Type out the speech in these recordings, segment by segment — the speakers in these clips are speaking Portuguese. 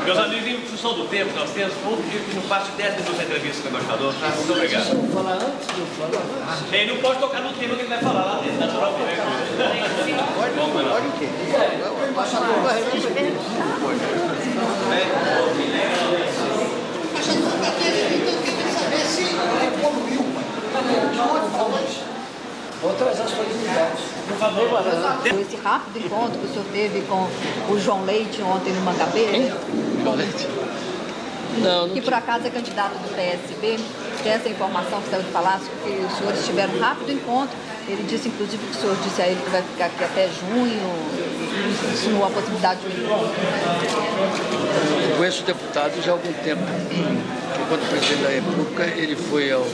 Meus amigos, em função do tempo, nós temos um pedido que não passe 10 minutos de entrevista com o embaixador, tá? Muito obrigado. Vou falar antes, eu falo agora. Ele não pode tocar no tema que ele vai falar lá dentro, naturalmente. Pode o quê? O embaixador vai resolver. Vou trazer as solenidades. Por favor. Esse rápido encontro que o senhor teve com o João Leite ontem no Mangabeira, João Leite? Não, que por acaso é candidato do PSB, tem essa informação que saiu do Palácio, que os senhores tiveram um rápido encontro. Ele disse, inclusive, que o senhor disse a ele que vai ficar aqui até junho, e insinuou a possibilidade de um encontro. Eu conheço o deputado já há algum tempo. Enquanto presidente da República, ele foi ao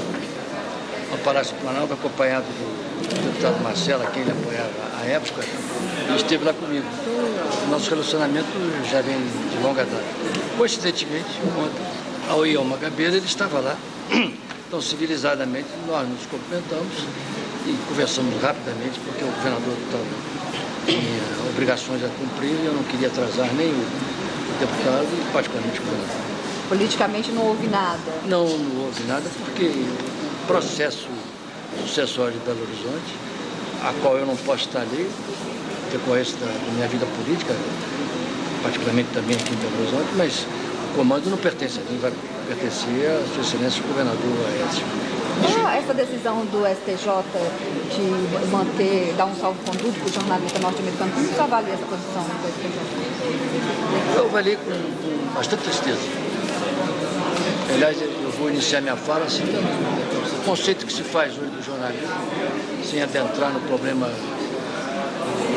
Palácio do Planalto acompanhado do deputado Marcelo, a quem ele apoiava à época, e esteve lá comigo. Então, o nosso relacionamento já vem de longa data. Coincidentemente, ontem, ao ir ao Mangabeira, ele estava lá. Então, civilizadamente, nós nos cumprimentamos e conversamos rapidamente, porque o governador tinha obrigações a cumprir e eu não queria atrasar nem o deputado e, particularmente, o governador. Politicamente não houve nada. Não houve nada, porque o processo sucessório de Belo Horizonte, a qual eu não posso estar ali, decorrência da minha vida política, particularmente também aqui em Belo Horizonte, mas o comando não pertence a mim, vai pertencer à Sua Excelência o governador Aécio. Essa decisão do STJ de manter, dar um salvo-conduto para o jornalista norte-americano, como você avalia essa posição do STJ? Eu avaliei com bastante tristeza. Aliás, eu vou iniciar minha fala assim, o conceito que se faz hoje do jornalismo, sem adentrar no problema,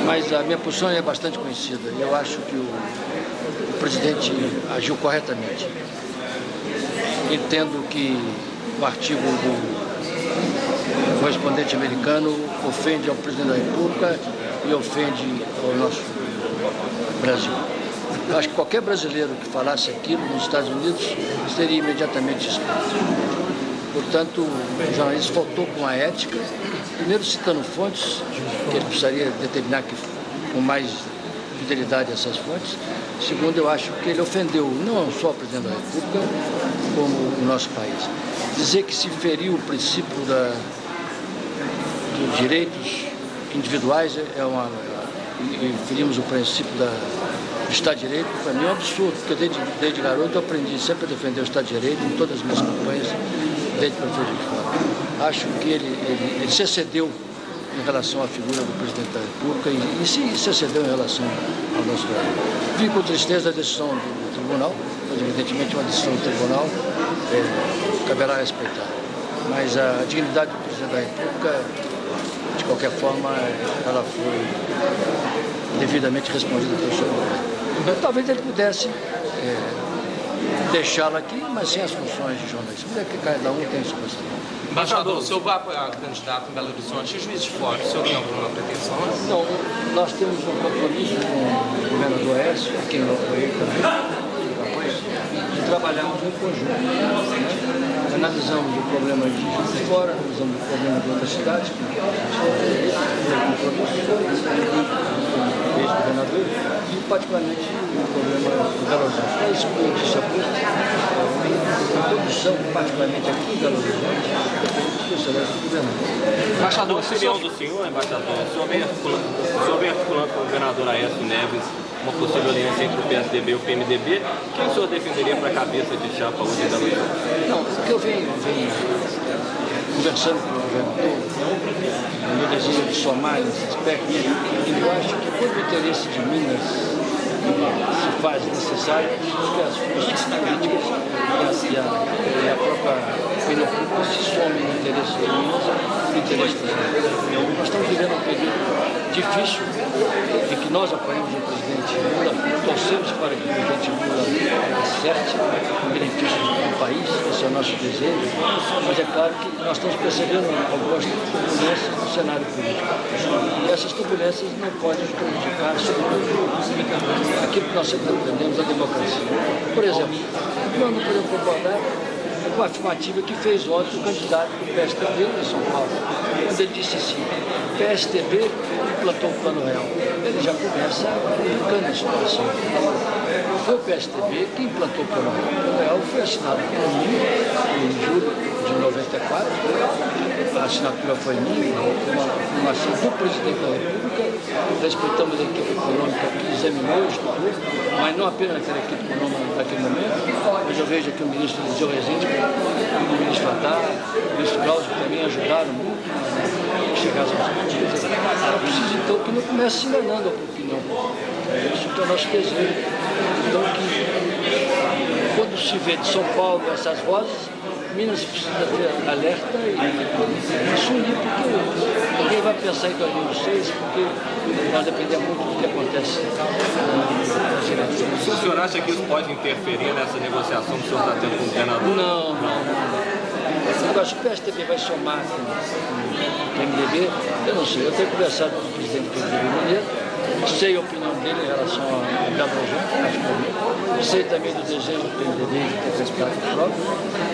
mas a minha posição é bastante conhecida. Eu acho que o presidente agiu corretamente. Entendo que o artigo do correspondente americano ofende ao presidente da República e ofende ao nosso Brasil. Eu acho que qualquer brasileiro que falasse aquilo nos Estados Unidos seria imediatamente expulso. Portanto, o jornalista faltou com a ética, primeiro citando fontes, que ele precisaria determinar com mais fidelidade essas fontes. Segundo, eu acho que ele ofendeu não só o presidente da República, como o nosso país. Dizer que se feriu o princípio dos direitos individuais e ferimos o princípio do Estado de Direito, para mim é um absurdo, porque desde garoto eu aprendi sempre a defender o Estado de Direito em todas as minhas campanhas, desde que eu fui de fora. Acho que ele se excedeu em relação à figura do presidente da República e se excedeu em relação ao nosso Brasil. Vi com tristeza a decisão do tribunal, mas evidentemente uma decisão do tribunal caberá respeitar. Mas a dignidade do presidente da República, de qualquer forma, ela foi devidamente respondida pelo seu governo. Talvez ele pudesse deixá-la aqui, mas sem as funções de jornalista. Mas é que cada um tem sua função. Embaixador, o senhor vai apoiar o candidato em Belo Horizonte e Juiz de Fora? O senhor tem alguma pretensão? Não, nós temos um compromisso com o governador Aécio, a quem eu apoiei também, de trabalharmos em conjunto. Analisamos o problema de Juiz de Fora, analisamos o problema de outras cidades, com ex-governador, e particularmente o problema do Belo Horizonte. É isso que eu disse há pouco, a condição, particularmente aqui em Belo Horizonte, do excelente governador. Embaixador, a opinião do senhor, embaixador, o senhor vem articulando com o governador Aécio Neves uma possível aliança entre o PSDB e o PMDB. Quem o senhor defenderia para a cabeça de chapa hoje em Belo Horizonte? Não, o que eu venho conversando com o governador, o meu desejo de somar nesse aspecto, eu acho que quando o interesse de Minas se faz necessário, que as forças políticas e a própria opinião pública se somem no interesse de Minas e no interesse das Minas. Nós estamos vivendo um período difícil, em que nós apoiamos o presidente Lula, torcemos para que o presidente Lula acerte o benefício do país, esse é o nosso desejo, mas é claro que nós estamos percebendo algumas turbulências no cenário político. E essas turbulências não podem prejudicar, sobretudo, aquilo que nós sempre aprendemos, a democracia. Por exemplo, nós não podemos concordar com a afirmativa que fez ontem o candidato do PSDB em São Paulo, quando ele disse assim: PSDB implantou o Plano Real. Ele já começa complicando a situação. foi o PSDB que implantou o Plano Real. O Plano Real foi assinado por mim em julho de 94. A assinatura foi minha, uma ação do presidente da República. Respeitamos a equipe econômica que examinou, estudou, mas não apenas aquela equipe econômica naquele momento, mas eu vejo aqui o ministro Eliseu Rezende, o ministro Haddad, o ministro Glaucio, que também ajudaram muito a chegar às objetivos. É preciso, então, que não comece se enganando a opinião. Isso que é o nosso desejo. Então, que quando se vê de São Paulo essas vozes, Minas precisa ter alerta e se unir, porque ninguém vai pensar em 2006, porque nós dependemos muito do que acontece nas eleições. O senhor acha que isso pode interferir nessa negociação que o senhor está tendo com o governador? Não. Eu acho que o PSDB vai somar com o PMDB, eu não sei. Eu tenho conversado com o presidente do PMDB Mineiro, sei a opinião dele em relação a Belo Horizonte, sei também do desejo do PMDB de ter respeitado o próprio,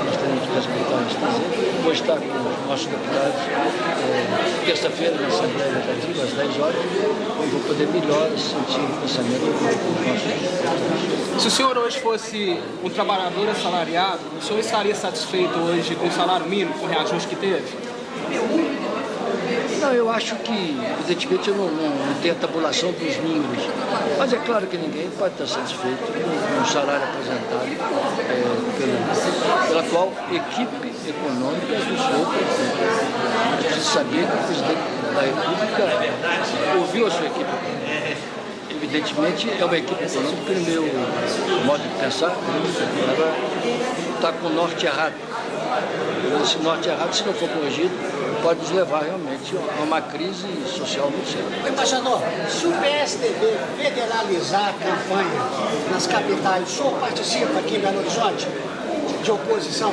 nós temos que respeitar esse desejo. Vou estar com os nossos deputados terça-feira na Assembleia Legislativa, às 10 horas, e vou poder melhor sentir o pensamento dos nossos deputados. Se o senhor hoje fosse um trabalhador assalariado, o senhor estaria satisfeito hoje com o salário mínimo, com o reajuste que teve? Não, eu acho que, evidentemente, eu não tenho a tabulação dos números, mas é claro que ninguém pode estar satisfeito com o salário apresentado pela atual equipe econômica do senhor presidente. É preciso saber que o presidente da República ouviu a sua equipe econômica. Evidentemente, é uma equipe econômica que, no meu modo de pensar, ela está com o norte errado. Esse norte errado, se não for corrigido, pode nos levar realmente a uma crise social muito séria. Embaixador, se o PSDB federalizar a campanha nas capitais, o senhor participa aqui em Belo Horizonte de oposição?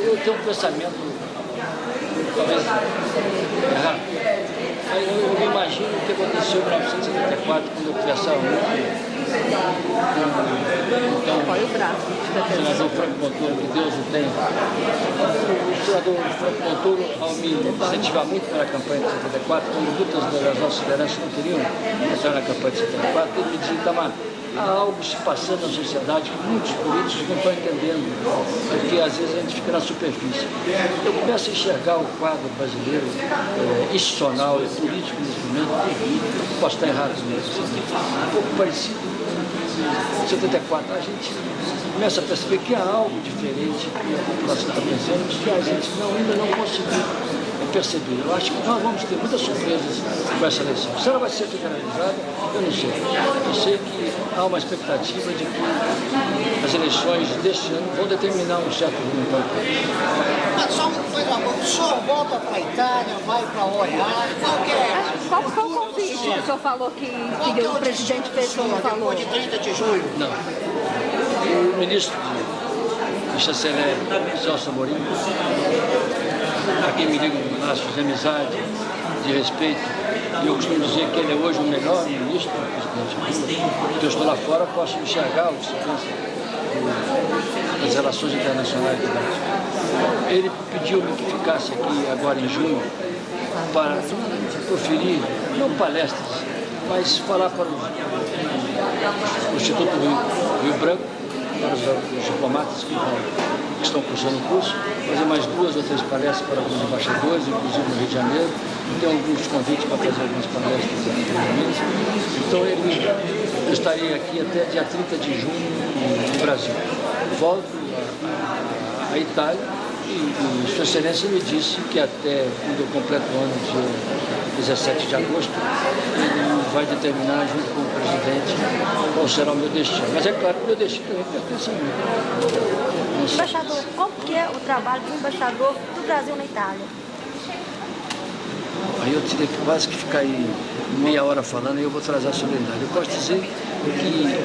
Eu tenho um pensamento talvez errado. Eu imagino o que aconteceu em 1974, quando eu conversava muito Olha o braço. o senador Franco Montoro, que Deus o tenha. O senador Franco Montoro, ao me incentivar muito para a campanha de 74, quando muitas das nossas lideranças não queriam entrar na campanha de 74, ele me dizia: Itamar, há algo se passando na sociedade que muitos políticos não estão entendendo, porque às vezes a gente fica na superfície. Eu começo a enxergar o quadro brasileiro institucional e político nesse momento, posso estar errado nisso, um pouco parecido com 74. A gente começa a perceber que há algo diferente que a população está pensando, que a gente ainda não conseguiu perceber. Eu acho que nós vamos ter muitas surpresas com essa eleição. Se ela vai ser federalizada, eu não sei. Eu sei que há uma expectativa de que as eleições deste ano vão determinar um certo rumo para o país. Mas só uma coisa, o senhor volta para a Itália, vai para Olhar, Qual foi o convite que o senhor falou que o presidente Pessoa falou? depois de 30 de julho? Não. O ministro de chanceler, Celso Amorim, a quem me ligo laços de amizade, de respeito, e eu costumo dizer que ele é hoje o melhor ministro do presidente Lula, porque eu estou lá fora, posso enxergar o que se pensa das relações internacionais do Brasil. Ele pediu-me que ficasse aqui agora em junho para proferir, não palestras, mas falar para o Instituto Rio Branco, para os diplomatas que estão cursando o curso, fazer mais 2 ou 3 palestras para alguns embaixadores, inclusive no Rio de Janeiro. Tem alguns convites para fazer algumas palestras aqui no Então eu estarei aqui até dia 30 de junho no Brasil. Volto à Itália e Sua Excelência me disse que até quando eu completo o ano de 17 de agosto, ele vai determinar junto com o presidente qual será o meu destino. Mas é claro que o meu destino também pertence a mim. Embaixador, como que é o trabalho do embaixador do Brasil na Itália? Aí eu teria que quase que ficar aí meia hora falando e eu vou trazer a solenidade. Eu posso dizer que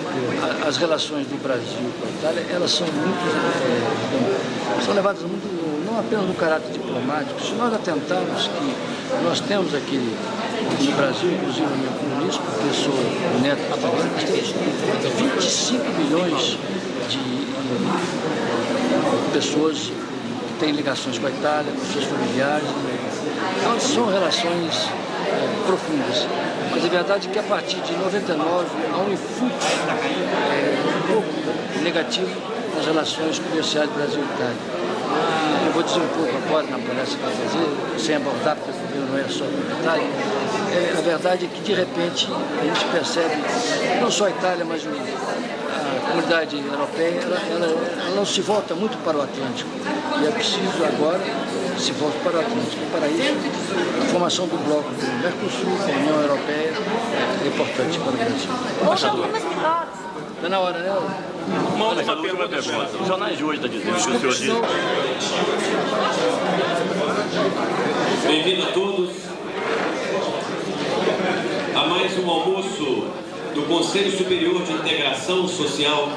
as relações do Brasil com a Itália, elas são muito, são levadas muito, não apenas no caráter diplomático. Se nós atentarmos que nós temos aqui no Brasil, inclusive o meu ministro, professor Neto Catalano, nós temos 25 milhões de pessoas que têm ligações com a Itália, com seus familiares. Então, são relações profundas. Mas a verdade é que a partir de 99 há um influxo negativo nas relações comerciais Brasil-Itália. Eu vou dizer um pouco agora na palestra que eu vou fazer, sem abordar, porque o problema não é só com a Itália. A verdade é que, de repente, a gente percebe, não só a Itália, mas a comunidade europeia, ela não se volta muito para o Atlântico. E é preciso agora se voltar para o Atlântico. E para isso, a formação do bloco do Mercosul com a União Europeia é importante para o Brasil. Hoje algumas pilotos. Está na hora, né? Uma última pergunta. Os jornais de hoje estão dizendo que o senhor disse. Bem-vindo a todos a mais um almoço do Conselho Superior de Integração Social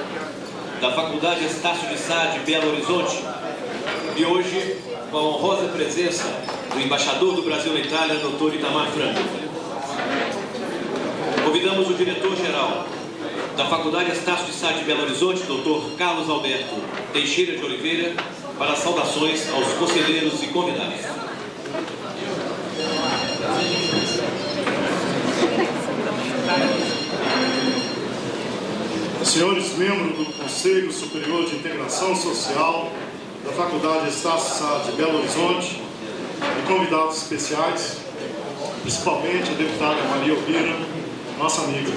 da Faculdade Estácio de Sá de Belo Horizonte. E hoje, com a honrosa presença do embaixador do Brasil na Itália, Dr. Itamar Franco. Convidamos o diretor-geral da Faculdade Estácio de Sá de Belo Horizonte, Dr. Carlos Alberto Teixeira de Oliveira, para as saudações aos conselheiros e convidados. Senhores membros do Conselho Superior de Integração Social da Faculdade Estácio de Sá de Belo Horizonte e convidados especiais, principalmente a deputada Maria Elvira, nossa amiga.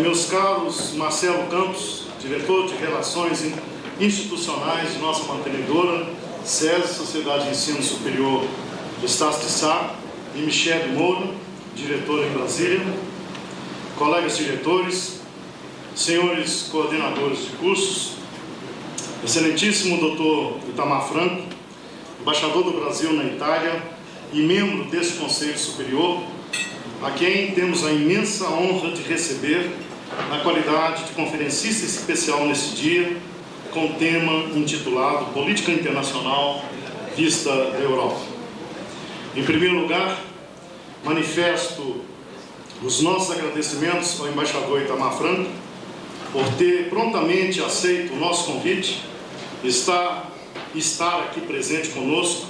Meus caros Marcelo Campos, diretor de Relações Institucionais de nossa mantenedora, SESI, Sociedade de Ensino Superior do Estácio de Sá, e Michele Moura, diretora em Brasília, colegas diretores, senhores coordenadores de cursos, excelentíssimo Dr. Itamar Franco, embaixador do Brasil na Itália e membro deste Conselho Superior, a quem temos a imensa honra de receber na qualidade de conferencista especial nesse dia, com o tema intitulado Política Internacional Vista da Europa. Em primeiro lugar, manifesto os nossos agradecimentos ao embaixador Itamar Franco por ter prontamente aceito o nosso convite e estar aqui presente conosco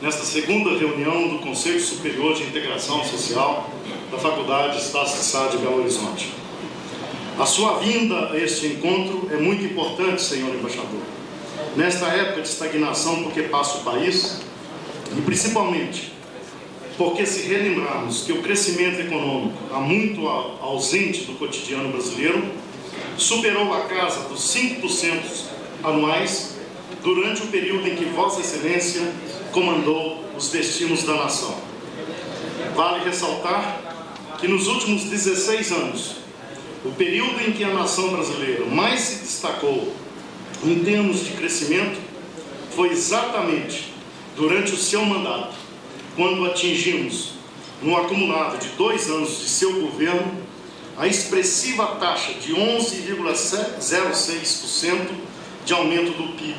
nesta segunda reunião do Conselho Superior de Integração Social da Faculdade Estácio de Sá de Belo Horizonte. A sua vinda a este encontro é muito importante, senhor embaixador, nesta época de estagnação por que passa o país, e principalmente porque, se relembrarmos que o crescimento econômico, há muito ausente do cotidiano brasileiro, superou a casa dos 5% anuais durante o período em que Vossa Excelência comandou os destinos da nação. Vale ressaltar que nos últimos 16 anos, o período em que a nação brasileira mais se destacou em termos de crescimento foi exatamente durante o seu mandato, quando atingimos, no acumulado de 2 anos de seu governo, a expressiva taxa de 11,06% de aumento do PIB.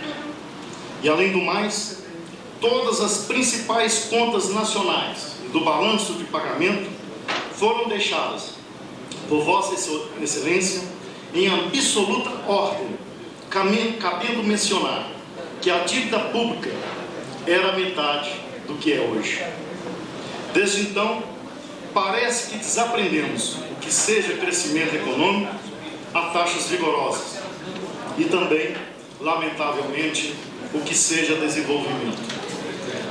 E, além do mais, todas as principais contas nacionais do balanço de pagamento foram deixadas por Vossa Excelência em absoluta ordem, cabendo mencionar que a dívida pública era metade do que é hoje. Desde então, parece que desaprendemos o que seja crescimento econômico a taxas vigorosas e também, lamentavelmente, o que seja desenvolvimento.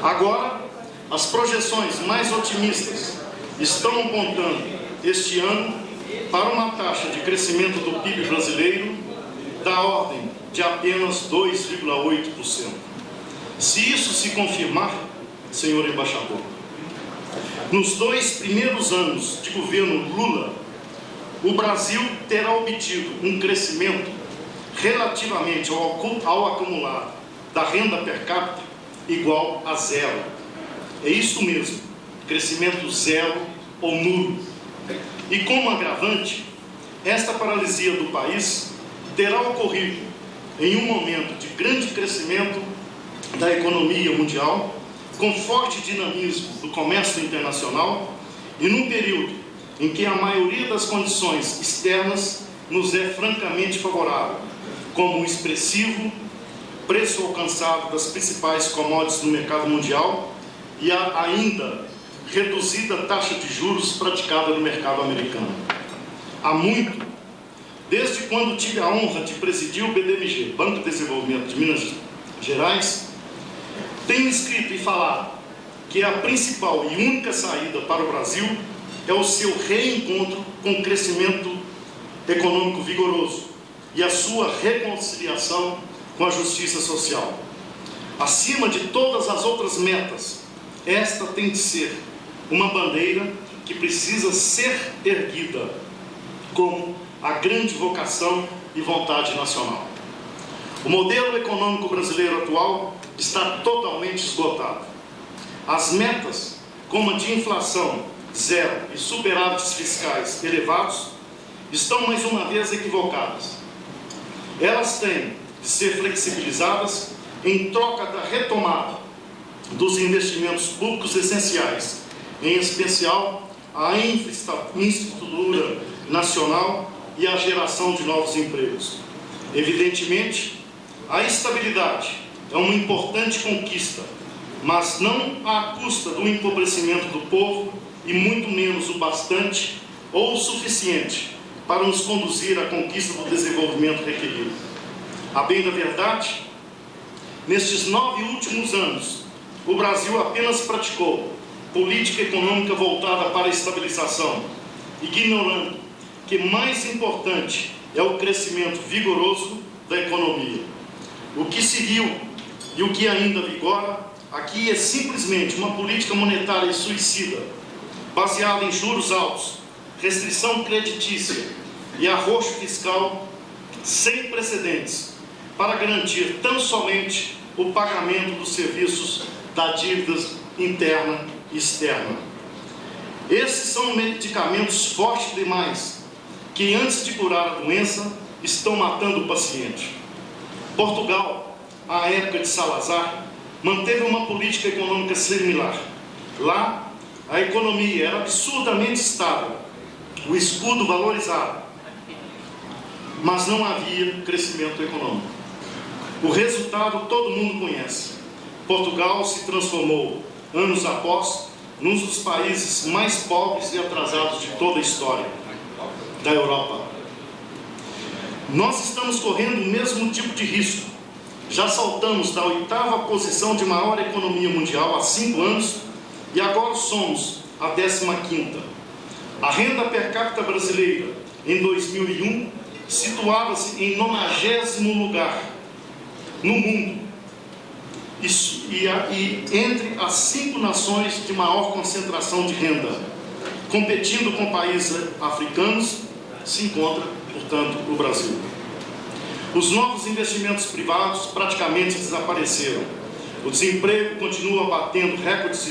Agora, as projeções mais otimistas estão apontando este ano para uma taxa de crescimento do PIB brasileiro da ordem de apenas 2,8%. Se isso se confirmar, senhor embaixador, nos 2 primeiros anos de governo Lula, o Brasil terá obtido um crescimento relativamente ao acumulado da renda per capita igual a 0. É isso mesmo, crescimento 0 ou nulo. E como agravante, esta paralisia do país terá ocorrido em um momento de grande crescimento da economia mundial, com forte dinamismo do comércio internacional e num período em que a maioria das condições externas nos é francamente favorável, como o expressivo preço alcançado das principais commodities no mercado mundial e a ainda reduzida taxa de juros praticada no mercado americano. Há muito, Desde quando tive a honra de presidir o BDMG, Banco de Desenvolvimento de Minas Gerais, tenho escrito e falado que a principal e única saída para o Brasil é o seu reencontro com o crescimento econômico vigoroso e a sua reconciliação com a justiça social. Acima de todas as outras metas, esta tem de ser uma bandeira que precisa ser erguida como a grande vocação e vontade nacional. O modelo econômico brasileiro atual está totalmente esgotado. As metas, como a de inflação zero e superávites fiscais elevados, estão mais uma vez equivocadas. Elas têm de ser flexibilizadas em troca da retomada dos investimentos públicos essenciais, em especial a infraestrutura nacional e a geração de novos empregos. Evidentemente, a estabilidade é uma importante conquista, mas não à custa do empobrecimento do povo e muito menos o bastante ou o suficiente para nos conduzir à conquista do desenvolvimento requerido. A bem da verdade, nestes 9 últimos anos, o Brasil apenas praticou política econômica voltada para a estabilização, ignorando que mais importante é o crescimento vigoroso da economia. O que se viu e o que ainda vigora aqui é simplesmente uma política monetária suicida, baseada em juros altos, restrição creditícia e arroxo fiscal sem precedentes, para garantir tão somente o pagamento dos serviços da dívida interna e externa. Esses são medicamentos fortes demais, que antes de curar a doença, estão matando o paciente. Portugal, à época de Salazar, manteve uma política econômica similar. Lá, a economia era absurdamente estável, o escudo valorizado, mas não havia crescimento econômico. O resultado todo mundo conhece. Portugal se transformou, anos após, num dos países mais pobres e atrasados de toda a história da Europa. Nós estamos correndo o mesmo tipo de risco. Já saltamos da 8ª posição de maior economia mundial há 5 anos e agora somos a 15ª. A renda per capita brasileira, em 2001, situava-se em 90º lugar no mundo e entre as 5 nações de maior concentração de renda. Competindo com países africanos, se encontra, portanto, o Brasil. Os novos investimentos privados praticamente desapareceram. O desemprego continua batendo recordes